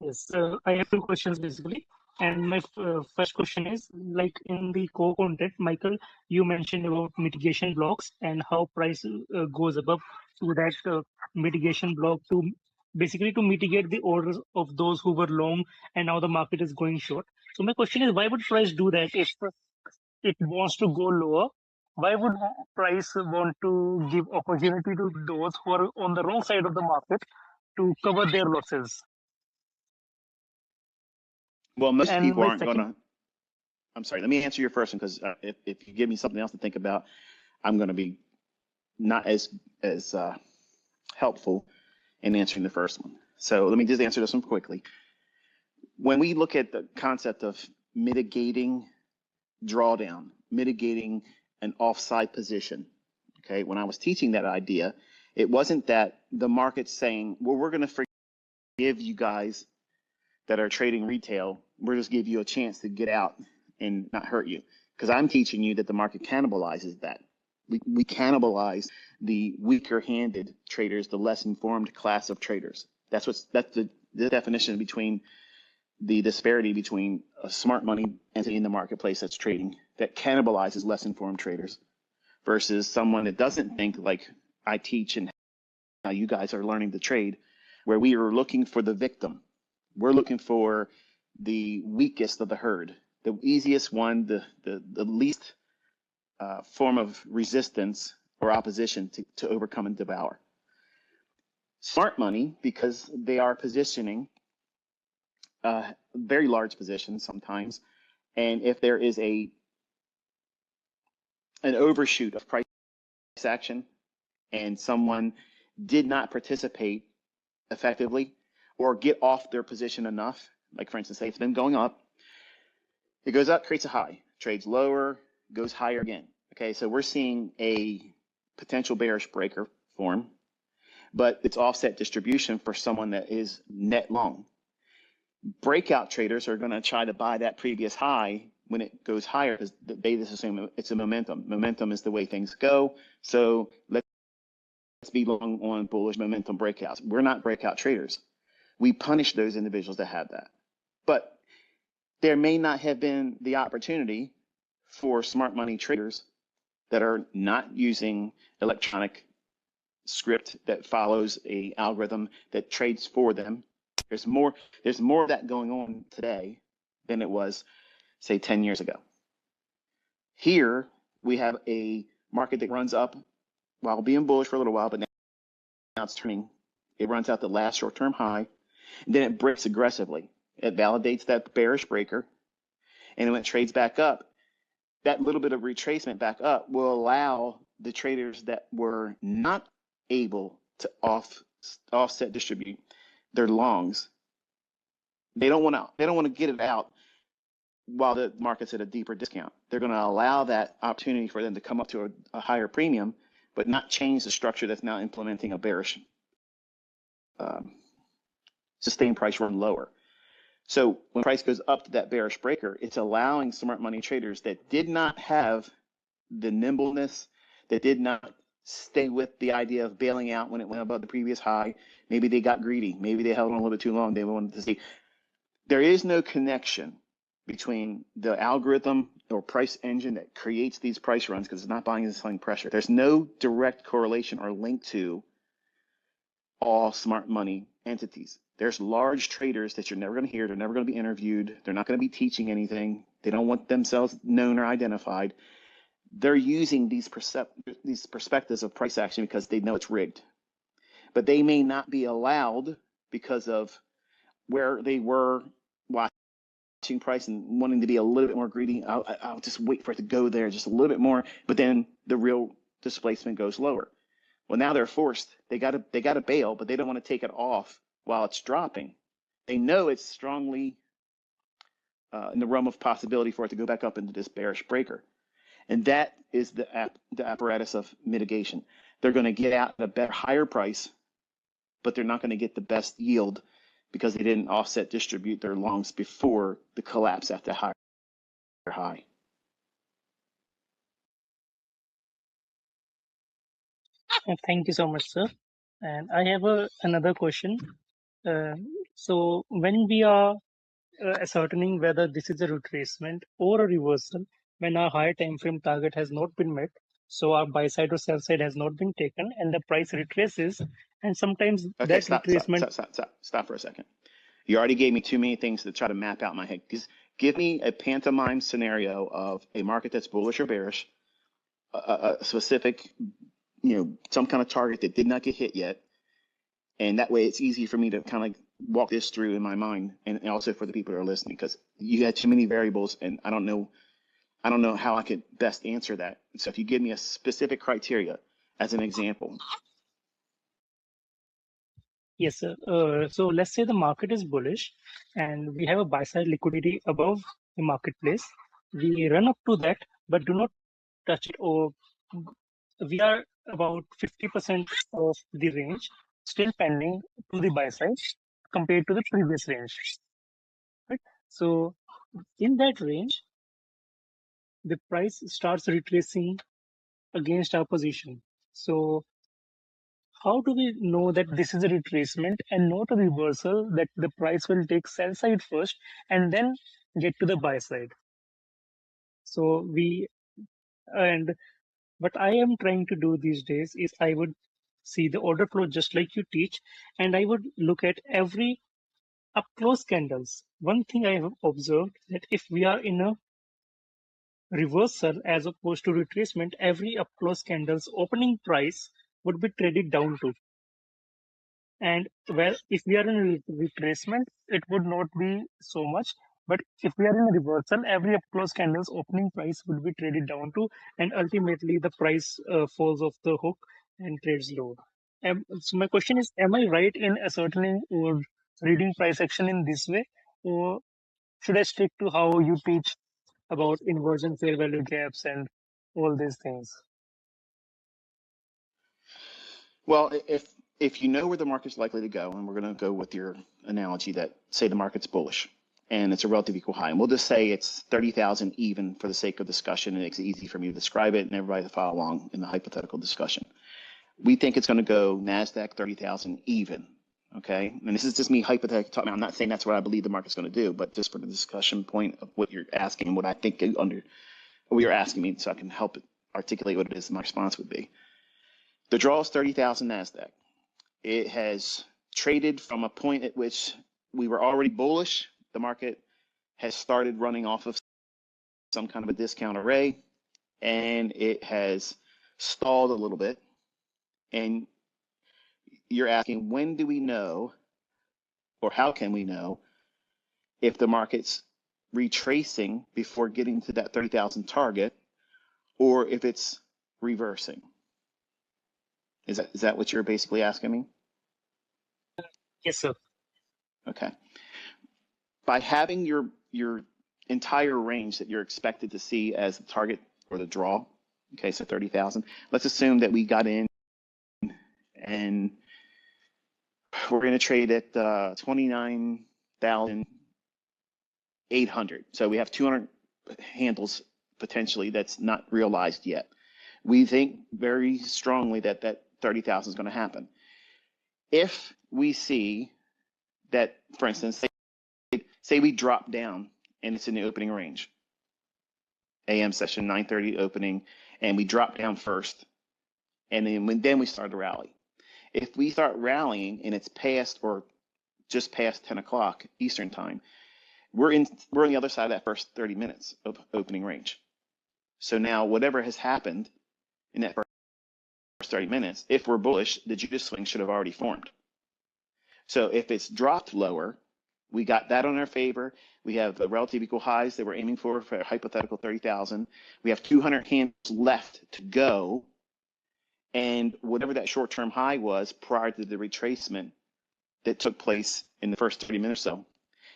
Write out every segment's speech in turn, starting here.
Yes, I have two questions basically. And my first question is like in the core content, Michael, you mentioned about mitigation blocks and how price goes above to that mitigation block to basically to mitigate the orders of those who were long and now the market is going short. So my question is, why would price do that if it wants to go lower? Why would price want to give opportunity to those who are on the wrong side of the market to cover their losses? Well, most And people my aren't going second to. I'm sorry. Let me answer your first one because if you give me something else to think about, I'm going to be not as helpful in answering the first one. So let me just answer this one quickly. When we look at the concept of mitigating drawdown, mitigating an offside position, okay, when I was teaching that idea, it wasn't that the market's saying, well, we're going to forgive you guys that are trading retail. We're just give you a chance to get out and not hurt you. Because I'm teaching you that the market cannibalizes that. We cannibalize the weaker-handed traders, the less informed class of traders. That's the definition between the disparity between a smart money entity in the marketplace that's trading that cannibalizes less informed traders versus someone that doesn't think like I teach and how you guys are learning to trade, where we are looking for the victim. We're looking for the weakest of the herd, the easiest one, the least form of resistance or opposition to overcome and devour. Smart money, because they are positioning very large positions sometimes, and if there is an overshoot of price action and someone did not participate effectively or get off their position enough, like for instance, say it's been going up, it goes up, creates a high, trades lower, goes higher again. Okay, so we're seeing a potential bearish breaker form, but it's offset distribution for someone that is net long. Breakout traders are going to try to buy that previous high when it goes higher because they just assume it's a momentum. Momentum is the way things go. So let's be long on bullish momentum breakouts. We're not breakout traders. We punish those individuals that have that. But there may not have been the opportunity for smart money traders that are not using electronic script that follows a algorithm that trades for them. There's more of that going on today than it was, say, 10 years ago. Here we have a market that runs up while being bullish for a little while, but now it's turning. It runs out the last short-term high, and then it breaks aggressively. It validates that bearish breaker, and when it trades back up, that little bit of retracement back up will allow the traders that were not able to offset distribute their longs. They don't want to get it out while the market's at a deeper discount. They're going to allow that opportunity for them to come up to a higher premium, but not change the structure that's now implementing a bearish sustained price run lower. So when price goes up to that bearish breaker, it's allowing smart money traders that did not have the nimbleness, that did not stay with the idea of bailing out when it went above the previous high. Maybe they got greedy. Maybe they held on a little bit too long. They wanted to see. There is no connection between the algorithm or price engine that creates these price runs because it's not buying and selling pressure. There's no direct correlation or link to all smart money entities. There's large traders that you're never going to hear. They're never going to be interviewed. They're not going to be teaching anything. They don't want themselves known or identified. They're using these perspectives of price action because they know it's rigged. But they may not be allowed because of where they were watching price and wanting to be a little bit more greedy. I'll just wait for it to go there just a little bit more, but then the real displacement goes lower. Well, now they're forced. They got to bail, but they don't want to take it off while it's dropping. They know it's strongly in the realm of possibility for it to go back up into this bearish breaker. And that is the apparatus of mitigation. They're going to get out at a better, higher price, but they're not going to get the best yield because they didn't offset distribute their longs before the collapse at the high. Thank you so much, sir. And I have another question. Uh, So when we are ascertaining whether this is a retracement or a reversal, when our higher time frame target has not been met, so our buy side or sell side has not been taken, and the price retraces, and sometimes Okay, that stop, stop, retracement. stop, stop, stop, stop for a second. You already gave me too many things to try to map out in my head. Just give me a pantomime scenario of a market that's bullish or bearish, a specific, some kind of target that did not get hit yet. And that way it's easy for me to kind of walk this through in my mind, and also for the people that are listening, because you had too many variables and I don't know how I could best answer that. So if you give me a specific criteria as an example. Yes, sir. So let's say the market is bullish and we have a buy side liquidity above the marketplace. We run up to that, but do not touch it, or we are about 50% of the range still pending to the buy side compared to the previous range. Right? So in that range, the price starts retracing against our position. So how do we know that this is a retracement and not a reversal, that the price will take sell side first and then get to the buy side? So and what I am trying to do these days is I would see the order flow just like you teach, and I would look at every up close candles. One thing I have observed, that if we are in a reversal as opposed to retracement, every up close candle's opening price would be traded down to. And well, if we are in a retracement, it would not be so much. But if we are in a reversal, every up close candle's opening price would be traded down to, and ultimately the price falls off the hook and trades low. So my question is, am I right in ascertaining or reading price action in this way, or should I stick to how you teach about inversion fair value gaps and all these things? Well, if you know where the market's likely to go, and we're going to go with your analogy that say the market's bullish and it's a relative equal high, and we'll just say it's 30,000 even for the sake of discussion. It makes it easy for me to describe it and everybody to follow along in the hypothetical discussion. We think it's going to go NASDAQ 30,000 even. Okay, and this is just me hypothetically talking. I'm not saying that's what I believe the market's going to do, but just for the discussion point of what you're asking and what I think what you're asking me, so I can help articulate what it is my response would be. The draw is 30,000 NASDAQ. It has traded from a point at which we were already bullish. The market has started running off of some kind of a discount array, and it has stalled a little bit. And you're asking, when do we know, or how can we know, if the market's retracing before getting to that 30,000 target, or if it's reversing? Is that what you're basically asking me? Yes, sir. Okay. By having your entire range that you're expected to see as the target or the draw, okay, so 30,000. Let's assume that we got in and we're going to trade at 29,800. So we have 200 handles potentially that's not realized yet. We think very strongly that that 30,000 is going to happen. If we see that, for instance, say we drop down and it's in the opening range, AM session 9:30 opening, and we drop down first, and then we start to rally. If we start rallying and it's past or just past 10 o'clock Eastern time, we're on the other side of that first 30 minutes of opening range. So now whatever has happened in that first 30 minutes, if we're bullish, the Judas swing should have already formed. So if it's dropped lower, we got that on our favor. We have the relative equal highs that we're aiming for a hypothetical 30,000. We have 200 hands left to go. And whatever that short-term high was prior to the retracement that took place in the first 30 minutes or so,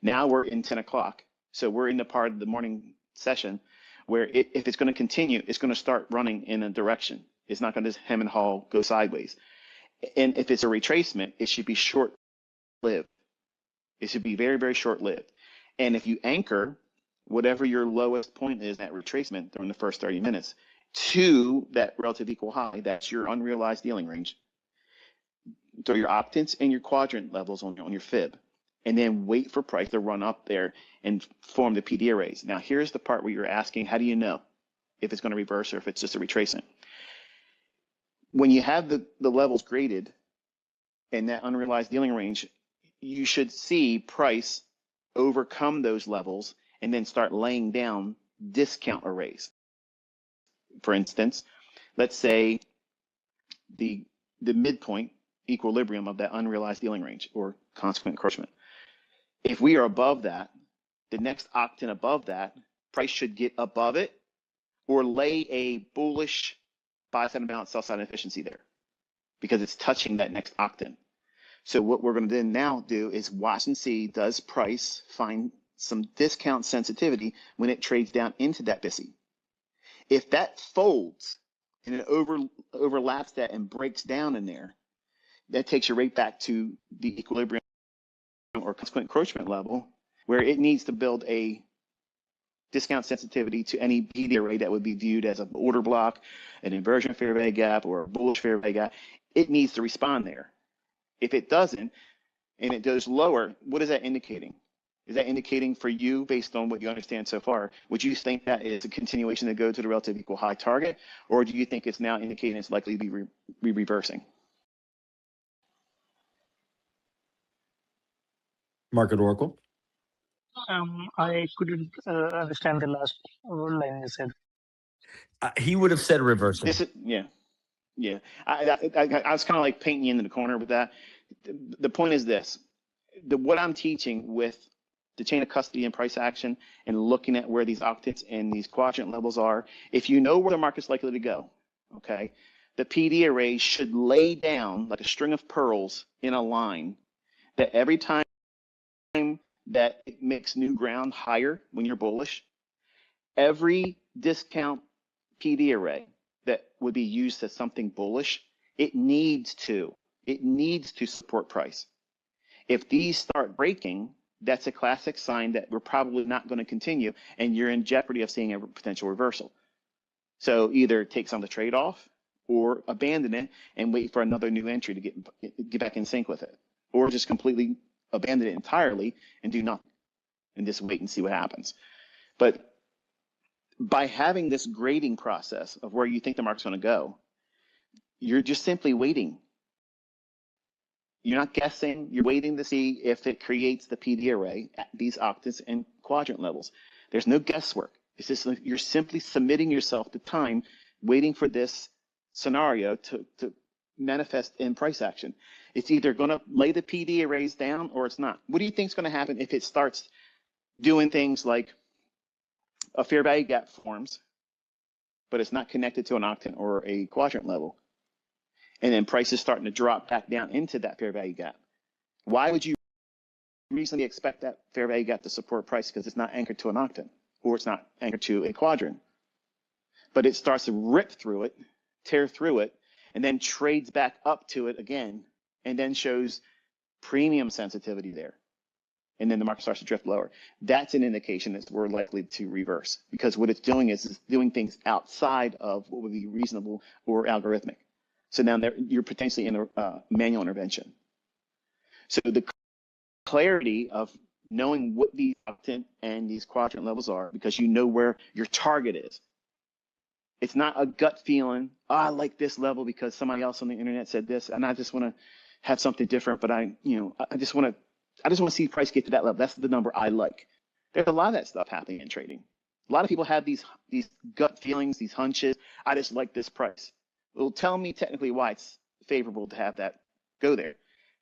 now we're in 10 o'clock. So we're in the part of the morning session where if it's going to continue, it's going to start running in a direction. It's not going to just hem and haw, go sideways. And if it's a retracement, it should be short-lived. It should be very, very short-lived. And if you anchor whatever your lowest point is, that retracement during the first 30 minutes, to that relative equal high, that's your unrealized dealing range, throw your octants and your quadrant levels on your fib. and then wait for price to run up there and form the PD arrays. Now, here's the part where you're asking, how do you know if it's going to reverse or if it's just a retracement? When you have the levels graded in that unrealized dealing range, you should see price overcome those levels and then start laying down discount arrays. For instance, let's say the midpoint equilibrium of that unrealized dealing range or consequent encroachment. If we are above that, the next octant above that, price should get above it or lay a bullish buy side imbalance, sell side inefficiency there because it's touching that next octant. So what we're going to then now do is watch and see, does price find some discount sensitivity when it trades down into that BISI? If that folds and it overlaps that and breaks down in there, that takes you right back to the equilibrium or consequent encroachment level where it needs to build a discount sensitivity to any PD array that would be viewed as an order block, an inversion fair value gap, or a bullish fair value gap. It needs to respond there. If it doesn't, and it goes lower, what is that indicating? Is that indicating for you, based on what you understand so far, would you think that is a continuation to go to the relative equal high target, or do you think it's now indicating it's likely to be reversing? Market Oracle. I couldn't understand the last line you said. He would have said reversing. Yeah. I was kind of like painting you into the corner with that. The point is this: what I'm teaching with the chain of custody and price action and looking at where these octants and these quadrant levels are, if you know where the market's likely to go, okay, the PD array should lay down like a string of pearls in a line that every time that it makes new ground higher when you're bullish, every discount PD array that would be used as something bullish, it needs to support price. If these start breaking, that's a classic sign that we're probably not going to continue and you're in jeopardy of seeing a potential reversal. So either take some of the trade off or abandon it and wait for another new entry to get back in sync with it, or just completely abandon it entirely and do nothing and just wait and see what happens. But by having this grading process of where you think the market's going to go, you're just simply waiting. You're not guessing, you're waiting to see if it creates the PD array at these octants and quadrant levels. There's no guesswork. It's just like you're simply submitting yourself to time, waiting for this scenario to manifest in price action. It's either going to lay the PD arrays down or it's not. What do you think is going to happen if it starts doing things like a fair value gap forms, but it's not connected to an octant or a quadrant level? And then price is starting to drop back down into that fair value gap. Why would you reasonably expect that fair value gap to support price? Because it's not anchored to an octant or it's not anchored to a quadrant. But it starts to rip through it, tear through it, and then trades back up to it again, and then shows premium sensitivity there. And then the market starts to drift lower. That's an indication that we're likely to reverse, because what it's doing is it's doing things outside of what would be reasonable or algorithmic. So now you're potentially in a manual intervention. So the clarity of knowing what these octant and these quadrant levels are, because you know where your target is. It's not a gut feeling, I like this level because somebody else on the internet said this, and I just want to have something different, but I just want to see price get to that level. That's the number I like. There's a lot of that stuff happening in trading. A lot of people have these gut feelings, these hunches. I just like this price. Well, tell me technically why it's favorable to have that go there.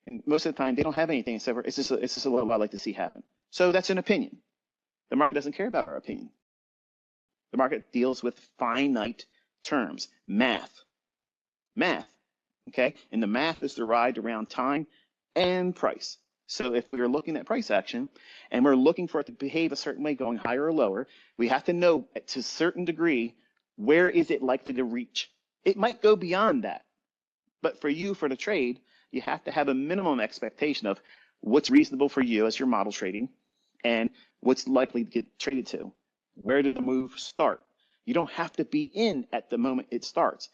And most of the time, they don't have anything except for it's just a level I like to see happen. So that's an opinion. The market doesn't care about our opinion. The market deals with finite terms, math, okay? And the math is derived around time and price. So if we're looking at price action and we're looking for it to behave a certain way, going higher or lower, we have to know to a certain degree, where is it likely to reach? It might go beyond that. But for you, for the trade, you have to have a minimum expectation of what's reasonable for you as your model trading and what's likely to get traded to. Where did the move start? You don't have to be in at the moment it starts,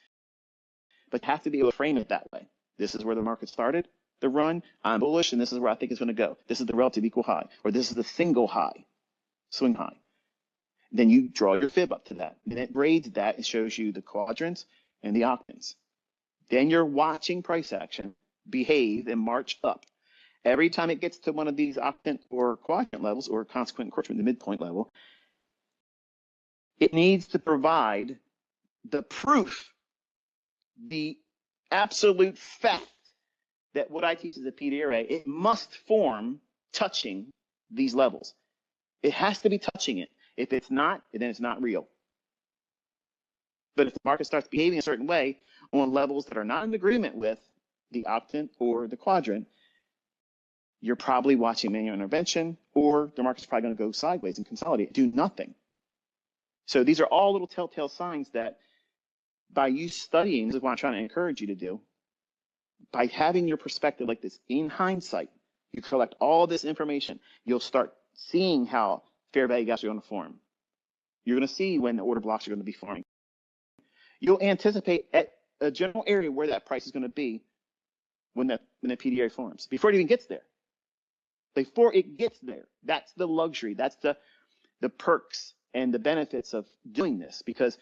but you have to be able to frame it that way. This is where the market started. the run, I'm bullish, and this is where I think it's going to go. This is the relative equal high, or this is the single high, swing high. Then you draw your fib up to that. Then it grades that. It shows you the quadrants and the octants. Then you're watching price action behave and march up. Every time it gets to one of these octant or quadrant levels, or consequent encroachment, the midpoint level, it needs to provide the proof, the absolute fact that what I teach as a PD array, it must form touching these levels. It has to be touching it. If it's not, then it's not real. But if the market starts behaving a certain way on levels that are not in agreement with the octant or the quadrant, you're probably watching manual intervention, or the market's probably going to go sideways and consolidate, do nothing. So these are all little telltale signs that by you studying, this is what I'm trying to encourage you to do, by having your perspective like this in hindsight, you collect all this information, you'll start seeing how fair value gaps are going to form. You're going to see when the order blocks are going to be forming. You'll anticipate at a general area where that price is going to be when the PDA forms, before it even gets there. Before it gets there, that's the luxury, that's the perks and the benefits of doing this, because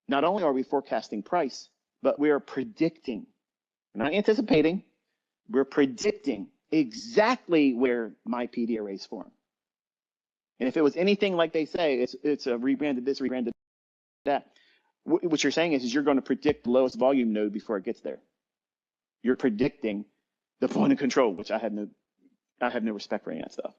not only are we forecasting price, but we are predicting, we're not anticipating, we're predicting exactly where my PD arrays form. And if it was anything like they say, it's a rebranded this, rebranded that, what you're saying is you're going to predict the lowest volume node before it gets there. You're predicting the point of control, which I have no respect for any of that stuff.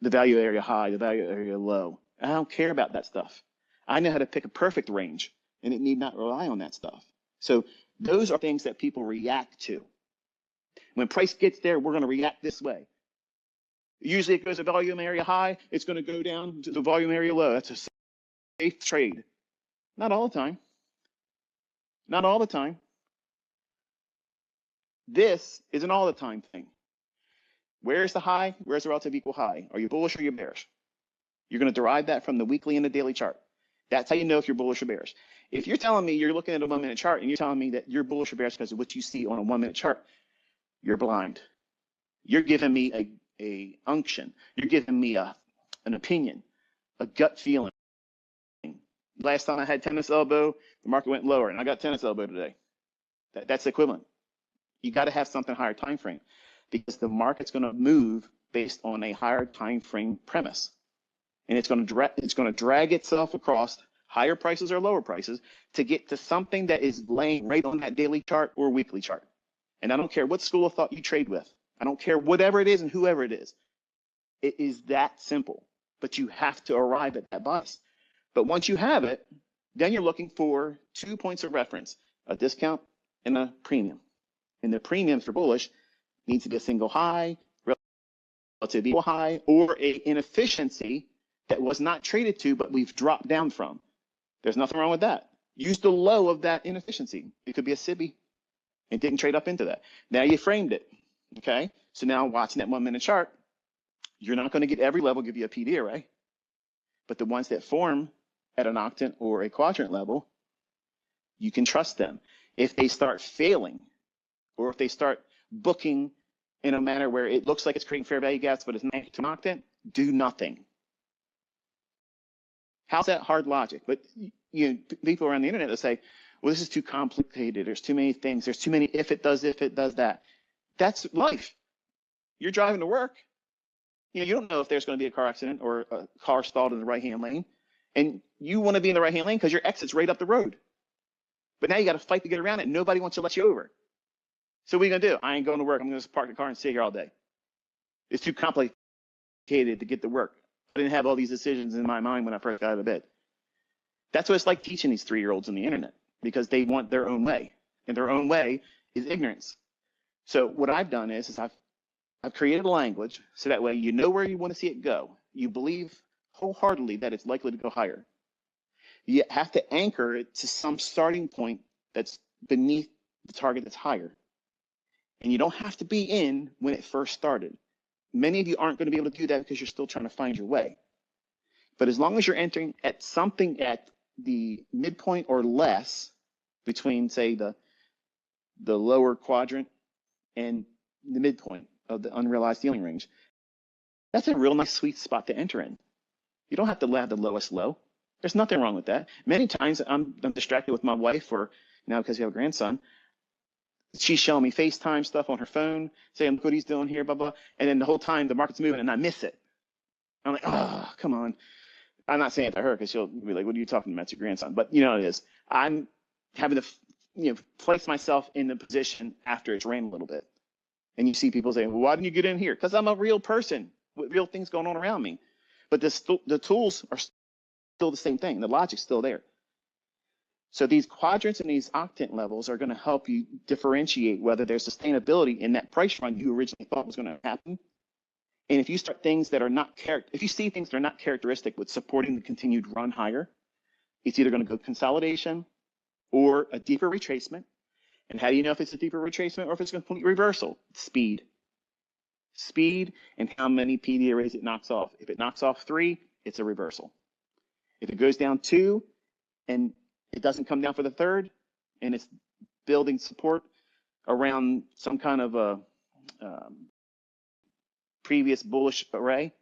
The value area high, the value area low. I don't care about that stuff. I know how to pick a perfect range, and it need not rely on that stuff. So those are things that people react to. When price gets there, we're going to react this way. Usually it goes to volume area high, it's going to go down to the volume area low. That's a safe trade. Not all the time. Not all the time. This is an all the time thing. Where's the high? Where's the relative equal high? Are you bullish or are you bearish? You're going to derive that from the weekly and the daily chart. That's how you know if you're bullish or bearish. If you're telling me you're looking at a 1 minute chart and you're telling me that you're bullish or bearish because of what you see on a 1 minute chart, you're blind. You're giving me a unction. You're giving me an opinion, a gut feeling. Last time I had tennis elbow, the market went lower, and I got tennis elbow today. That's equivalent. You got to have something higher time frame, because the market's going to move based on a higher time frame premise, and it's going to drag itself across higher prices or lower prices to get to something that is laying right on that daily chart or weekly chart. And I don't care what school of thought you trade with. I don't care whatever it is and whoever it is. It is that simple, but you have to arrive at that bias. But once you have it, then you're looking for 2 points of reference, a discount and a premium. And the premium for bullish needs to be a single high, relative equal high, or a inefficiency that was not traded to, but we've dropped down from. There's nothing wrong with that. Use the low of that inefficiency. It could be a SIBI. It didn't trade up into that. Now you framed it, okay? So now watching that 1 minute chart, you're not going to get every level give you a PD array, but the ones that form at an octant or a quadrant level, you can trust them. If they start failing, or if they start booking in a manner where it looks like it's creating fair value gaps, but it's not to an octant, do nothing. How's that hard logic? But you know, people around the internet that say, well, this is too complicated. There's too many things. There's too many if it does that. That's life. You're driving to work. You know, you don't know if there's going to be a car accident or a car stalled in the right-hand lane. And you want to be in the right-hand lane because your exit's right up the road. But now you got to fight to get around it. Nobody wants to let you over. So what are you going to do? I ain't going to work. I'm going to park the car and sit here all day. It's too complicated to get to work. I didn't have all these decisions in my mind when I first got out of bed. That's what it's like teaching these 3-year-olds on the internet, because they want their own way. And their own way is ignorance. So what I've done is I've created a language so that way you know where you want to see it go. You believe wholeheartedly that it's likely to go higher. You have to anchor it to some starting point that's beneath the target that's higher. And you don't have to be in when it first started. Many of you aren't going to be able to do that because you're still trying to find your way. But as long as you're entering at something at the midpoint or less between, say, the lower quadrant and the midpoint of the unrealized ceiling range. That's a real nice sweet spot to enter in. You don't have to have the lowest low. There's nothing wrong with that. Many times I'm distracted with my wife, or now because we have a grandson, she's showing me FaceTime stuff on her phone, saying, look what he's doing here, blah, blah. And then the whole time the market's moving and I miss it. I'm like, oh, come on. I'm not saying it to her because she'll be like, what are you talking about, your grandson? But you know how it is. I'm having to place myself in the position after it's ran a little bit. And you see people saying, well, why didn't you get in here? Because I'm a real person with real things going on around me. But the tools are still the same thing. The logic's still there. So these quadrants and these octant levels are going to help you differentiate whether there's sustainability in that price run you originally thought was going to happen. And if you start things that are not if you see things that are not characteristic with supporting the continued run higher, it's either going to go consolidation or a deeper retracement. And how do you know if it's a deeper retracement or if it's a complete reversal? Speed. Speed and how many PD arrays it knocks off. If it knocks off 3, it's a reversal. If it goes down 2 and it doesn't come down for the 3rd, and it's building support around some kind of a previous bullish array,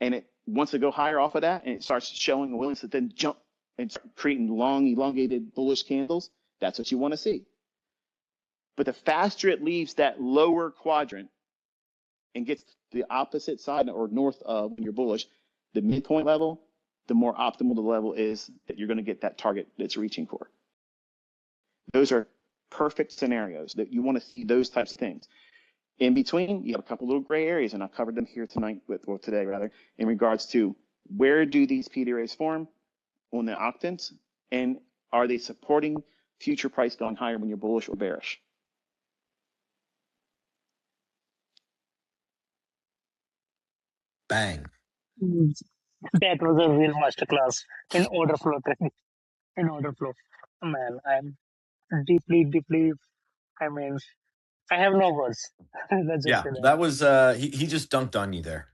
and it wants to go higher off of that, and it starts showing a willingness to then jump and start creating long, elongated bullish candles, that's what you want to see. But the faster it leaves that lower quadrant and gets the opposite side or north of when you're bullish, the midpoint level, the more optimal the level is that you're going to get that target that's reaching for. Those are perfect scenarios that you want to see those types of things. In between, you have a couple little gray areas, and I covered them here tonight, today rather, in regards to where do these PD arrays form on the octants, and are they supporting future price going higher when you're bullish or bearish? Bang. That was a real masterclass in order flow technique. In order flow, man, I'm deeply. I mean, I have no words. Let's just Yeah, say that. that was he just dunked on you there.